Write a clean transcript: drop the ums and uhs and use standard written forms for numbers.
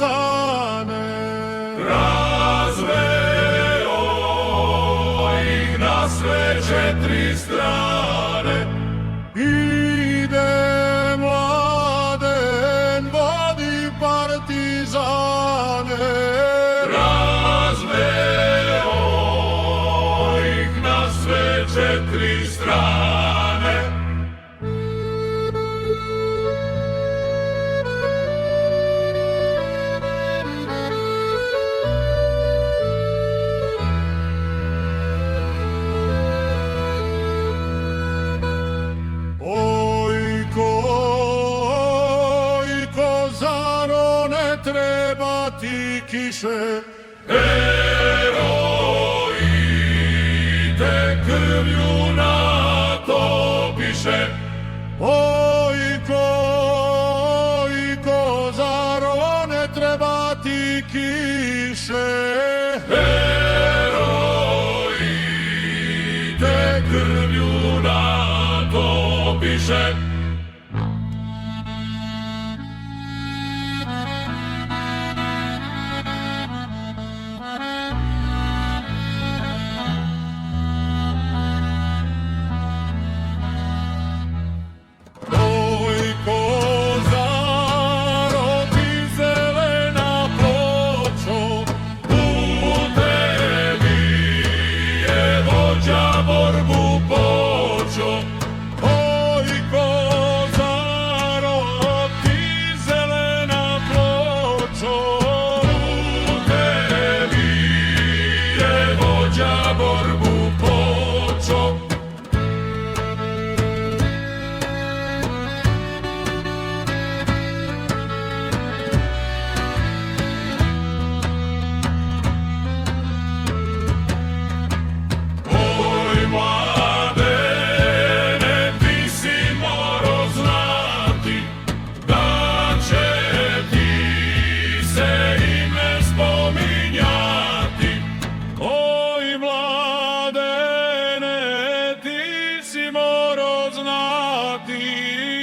partizane. Razveo ih na sve četiri strane. Ide Mladen, vodi partizane. Razveo ih na sve četiri strane. Treba ti kiše, heroji te krvlju natopiše. Ojko, zar ne treba ti kiše? Heroji te krvlju natopiše. Borbu počo, Ojko, zaro ti zelena pločo, u tebi je vođa borbu počo. Mladene, ti si morao znati.